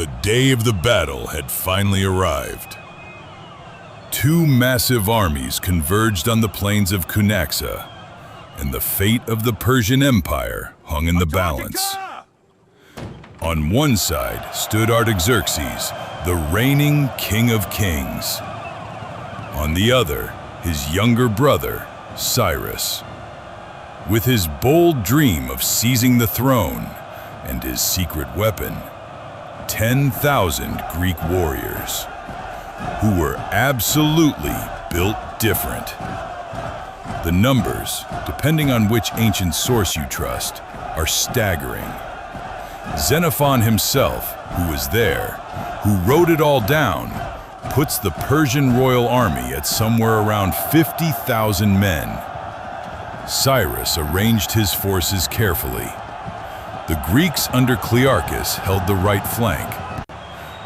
The day of the battle had finally arrived. Two massive armies converged on the plains of Cunaxa, and the fate of the Persian Empire hung in the balance. On one side stood Artaxerxes, the reigning king of kings. On the other, his younger brother, Cyrus. With his bold dream of seizing the throne and his secret weapon, 10,000 Greek warriors, who were absolutely built different. The numbers, depending on which ancient source you trust, are staggering. Xenophon himself, who was there, who wrote it all down, puts the Persian royal army at somewhere around 50,000 men. Cyrus arranged his forces carefully. The Greeks under Clearchus held the right flank.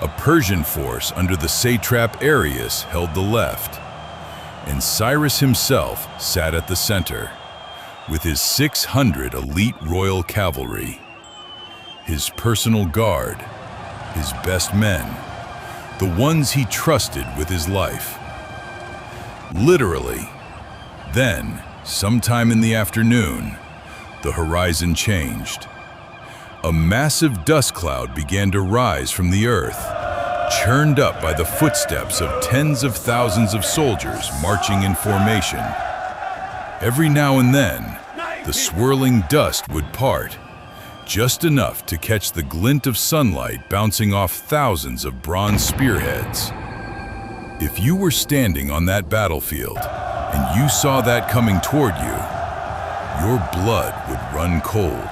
A Persian force under the satrap Arius held the left. And Cyrus himself sat at the center, with his 600 elite royal cavalry, his personal guard, his best men, the ones he trusted with his life. Literally. Then, sometime in the afternoon, the horizon changed. A massive dust cloud began to rise from the earth, churned up by the footsteps of tens of thousands of soldiers marching in formation. Every now and then, the swirling dust would part, just enough to catch the glint of sunlight bouncing off thousands of bronze spearheads. If you were standing on that battlefield and you saw that coming toward you, your blood would run cold.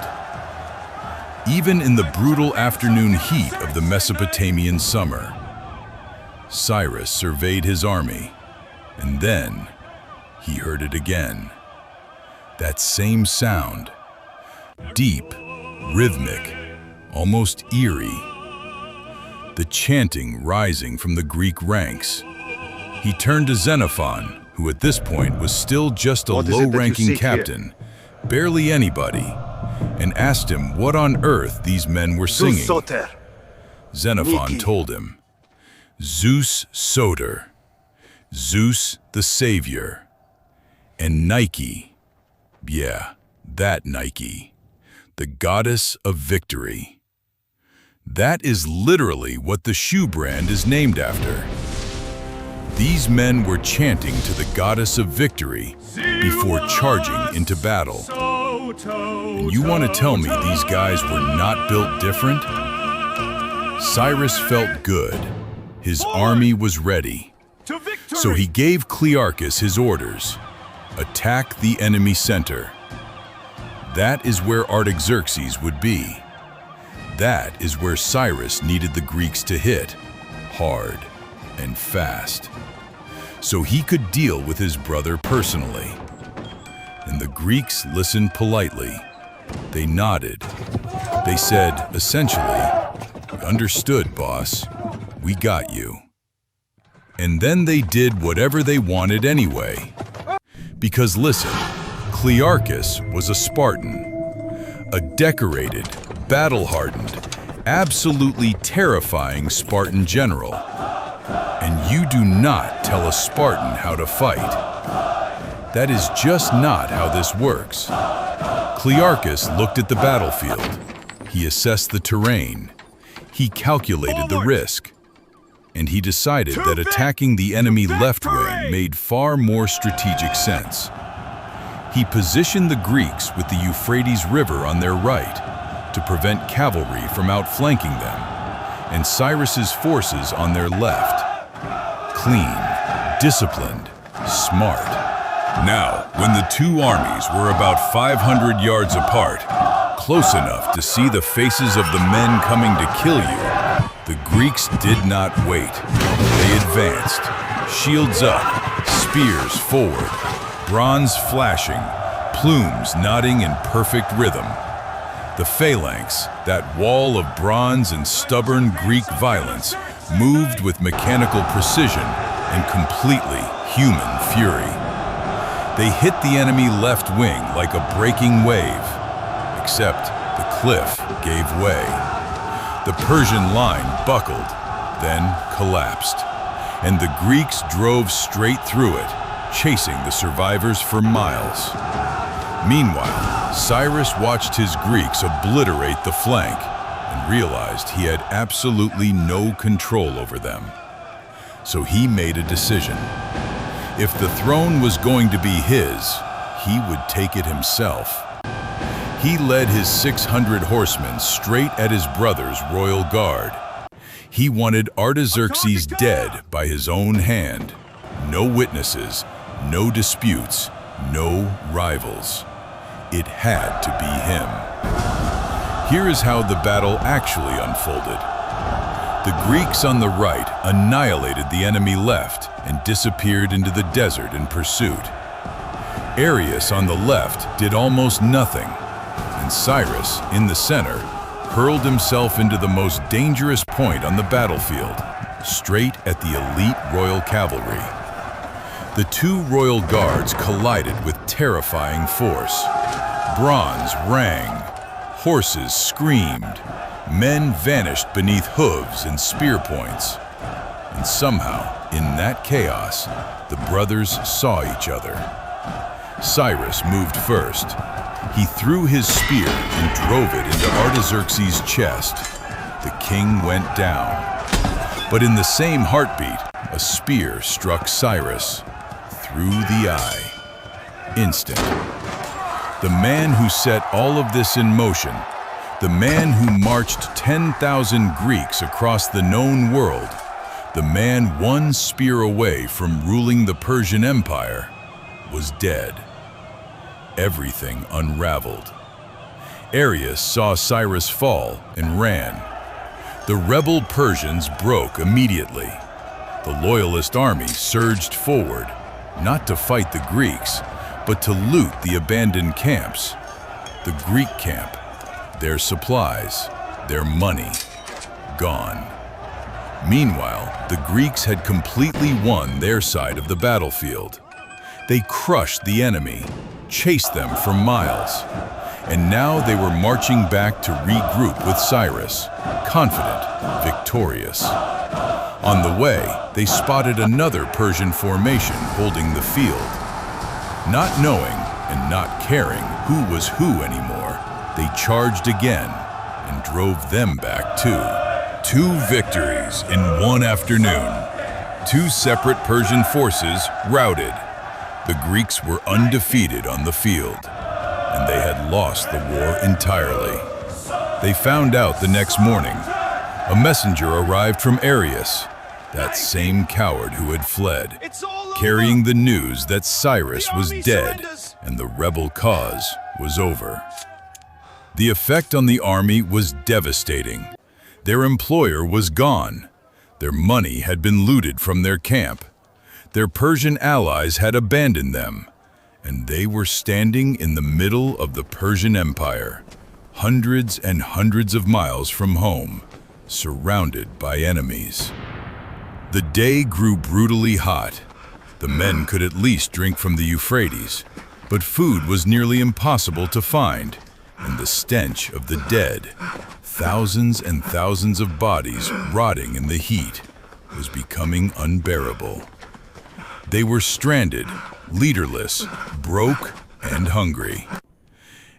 Even in the brutal afternoon heat of the Mesopotamian summer, Cyrus surveyed his army, and then he heard it again. That same sound, deep, rhythmic, almost eerie. The chanting rising from the Greek ranks. He turned to Xenophon, who at this point was still just a low-ranking captain, barely anybody, and asked him what on earth these men were singing. Xenophon told him, Zeus Soter, Zeus the Savior, and Nike, yeah, that Nike, the goddess of victory. That is literally what the shoe brand is named after. These men were chanting to the goddess of victory before charging into battle. And you want to tell me these guys were not built different? Cyrus felt good. His army was ready. So he gave Clearchus his orders. Attack the enemy center. That is where Artaxerxes would be. That is where Cyrus needed the Greeks to hit, hard and fast, so he could deal with his brother personally. And the Greeks listened politely. They nodded. They said, essentially, "Understood, boss. We got you." And then they did whatever they wanted anyway. Because listen, Clearchus was a Spartan, a decorated, battle-hardened, absolutely terrifying Spartan general. And you do not tell a Spartan how to fight. That is just not how this works. Clearchus looked at the battlefield. He assessed the terrain. He calculated the risk. And he decided that attacking the enemy left wing made far more strategic sense. He positioned the Greeks with the Euphrates River on their right to prevent cavalry from outflanking them, and Cyrus's forces on their left. Clean, disciplined, smart. Now, when the two armies were about 500 yards apart, close enough to see the faces of the men coming to kill you, the Greeks did not wait. They advanced, shields up, spears forward, bronze flashing, plumes nodding in perfect rhythm. The phalanx, that wall of bronze and stubborn Greek violence, moved with mechanical precision and completely human fury. They hit the enemy left wing like a breaking wave, except the cliff gave way. The Persian line buckled, then collapsed, and the Greeks drove straight through it, chasing the survivors for miles. Meanwhile, Cyrus watched his Greeks obliterate the flank and realized he had absolutely no control over them. So he made a decision. If the throne was going to be his, he would take it himself. He led his 600 horsemen straight at his brother's royal guard. He wanted Artaxerxes dead by his own hand. No witnesses, no disputes, no rivals. It had to be him. Here is how the battle actually unfolded. The Greeks on the right annihilated the enemy left and disappeared into the desert in pursuit. Arius on the left did almost nothing, and Cyrus, in the center, hurled himself into the most dangerous point on the battlefield, straight at the elite royal cavalry. The two royal guards collided with terrifying force. Bronze rang, horses screamed, men vanished beneath hooves and spear points. And somehow, in that chaos, the brothers saw each other. Cyrus moved first. He threw his spear and drove it into Artaxerxes' chest. The king went down. But in the same heartbeat, a spear struck Cyrus through the eye. Instant. The man who set all of this in motion, the man who marched 10,000 Greeks across the known world, the man one spear away from ruling the Persian Empire, was dead. Everything unraveled. Arius saw Cyrus fall and ran. The rebel Persians broke immediately. The loyalist army surged forward, not to fight the Greeks, but to loot the abandoned camps. The Greek camp, their supplies, their money, gone. Meanwhile, the Greeks had completely won their side of the battlefield. They crushed the enemy, chased them for miles, and now they were marching back to regroup with Cyrus, confident, victorious. On the way, they spotted another Persian formation holding the field. Not knowing and not caring who was who anymore, they charged again and drove them back too. 2 victories in one afternoon. 2 separate Persian forces routed. The Greeks were undefeated on the field, and they had lost the war entirely. They found out the next morning. A messenger arrived from Arius, that same coward who had fled, carrying the news that Cyrus was dead and the rebel cause was over. The effect on the army was devastating. Their employer was gone. Their money had been looted from their camp. Their Persian allies had abandoned them, and they were standing in the middle of the Persian Empire, hundreds and hundreds of miles from home, surrounded by enemies. The day grew brutally hot. The men could at least drink from the Euphrates, but food was nearly impossible to find, and the stench of the dead, thousands and thousands of bodies rotting in the heat, was becoming unbearable. They were stranded, leaderless, broke, and hungry.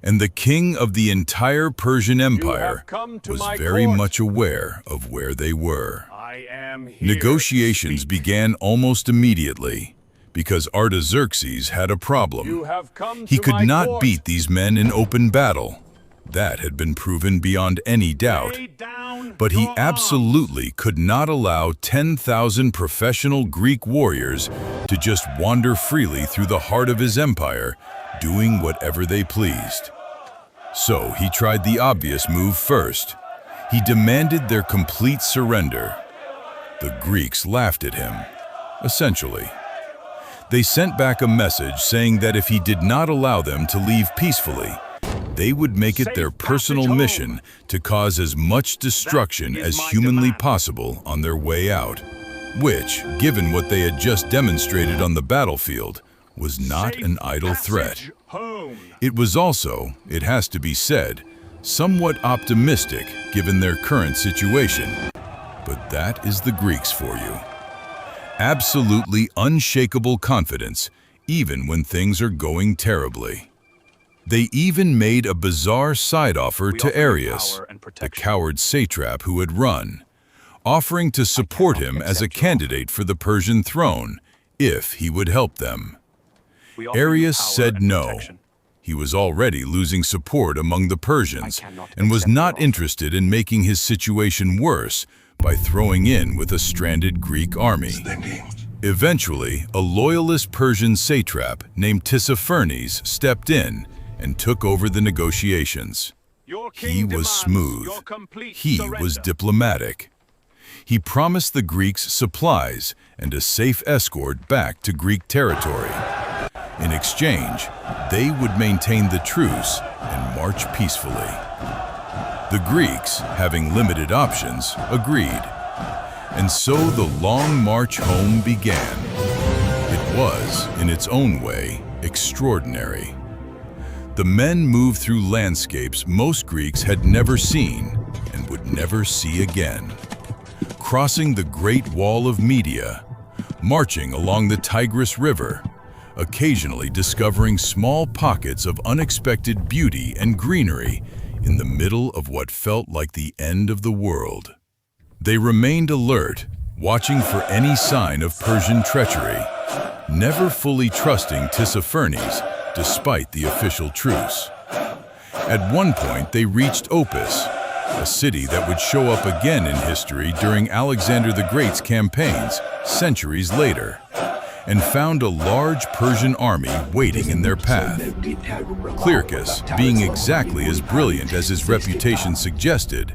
And the king of the entire Persian Empire was very much aware of where they were. Negotiations began almost immediately, because Artaxerxes had a problem. He could not beat these men in open battle. That had been proven beyond any doubt. But he absolutely could not allow 10,000 professional Greek warriors to just wander freely through the heart of his empire, doing whatever they pleased. So he tried the obvious move first. He demanded their complete surrender. The Greeks laughed at him, essentially. They sent back a message saying that if he did not allow them to leave peacefully, they would make it their personal mission to cause as much destruction as humanly possible on their way out, which, given what they had just demonstrated on the battlefield, was not an idle threat. It was also, it has to be said, somewhat optimistic given their current situation. But that is the Greeks for you. Absolutely unshakable confidence, even when things are going terribly. They even made a bizarre side offer to Arius, the coward satrap who had run, offering to support him as a candidate for the Persian throne if he would help them. Arius said no. He was already losing support among the Persians and was not interested in making his situation worse by throwing in with a stranded Greek army. Eventually, a loyalist Persian satrap named Tissaphernes stepped in and took over the negotiations. He was smooth. He was diplomatic. He promised the Greeks supplies and a safe escort back to Greek territory. In exchange, they would maintain the truce and march peacefully. The Greeks, having limited options, agreed. And so the long march home began. It was, in its own way, extraordinary. The men moved through landscapes most Greeks had never seen and would never see again. Crossing the Great Wall of Media, marching along the Tigris River, occasionally discovering small pockets of unexpected beauty and greenery in the middle of what felt like the end of the world. They remained alert, watching for any sign of Persian treachery, never fully trusting Tissaphernes despite the official truce. At one point, they reached Opis, a city that would show up again in history during Alexander the Great's campaigns centuries later, and found a large Persian army waiting in their path. Clearchus, being exactly as brilliant as his reputation suggested,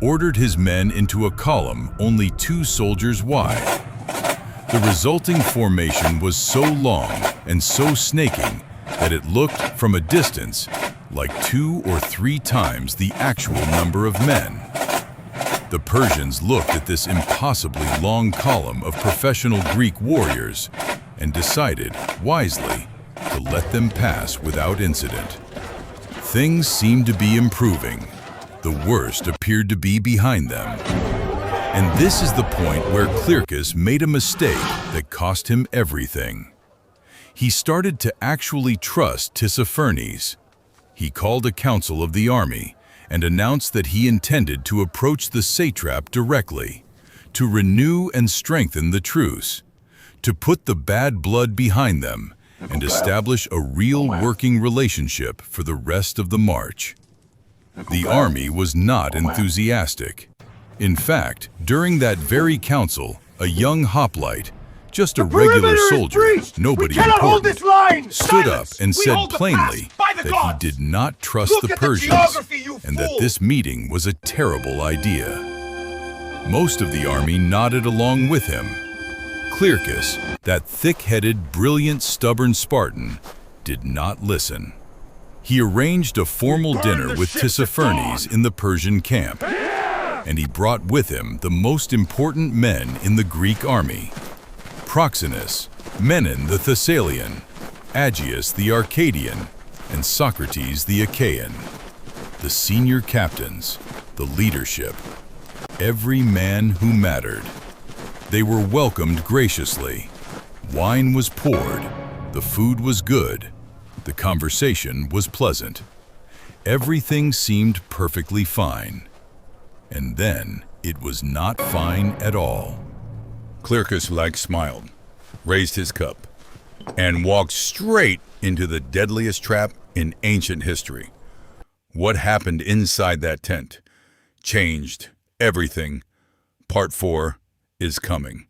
ordered his men into a column only 2 soldiers wide. The resulting formation was so long and so snaking that it looked, from a distance, like 2 or 3 times the actual number of men. The Persians looked at this impossibly long column of professional Greek warriors and decided, wisely, to let them pass without incident. Things seemed to be improving. The worst appeared to be behind them. And this is the point where Clearchus made a mistake that cost him everything. He started to actually trust Tissaphernes. He called a council of the army and announced that he intended to approach the satrap directly, to renew and strengthen the truce, to put the bad blood behind them and establish a real working relationship for the rest of the march. The army was not enthusiastic. In fact, during that very council, a young hoplite, just a regular soldier, nobody important, stood up and said plainly that he did not trust the Persians and that this meeting was a terrible idea. Most of the army nodded along with him. Clearchus, that thick-headed, brilliant, stubborn Spartan, did not listen. He arranged a formal dinner with Tissaphernes in the Persian camp, and he brought with him the most important men in the Greek army: Proxenus, Menon the Thessalian, Aegeus the Arcadian, and Socrates the Achaean. The senior captains, the leadership, every man who mattered. They were welcomed graciously. Wine was poured, the food was good, the conversation was pleasant. Everything seemed perfectly fine. And then it was not fine at all. Clearchus smiled, raised his cup, and walked straight into the deadliest trap in ancient history. What happened inside that tent changed everything. Part 4 is coming.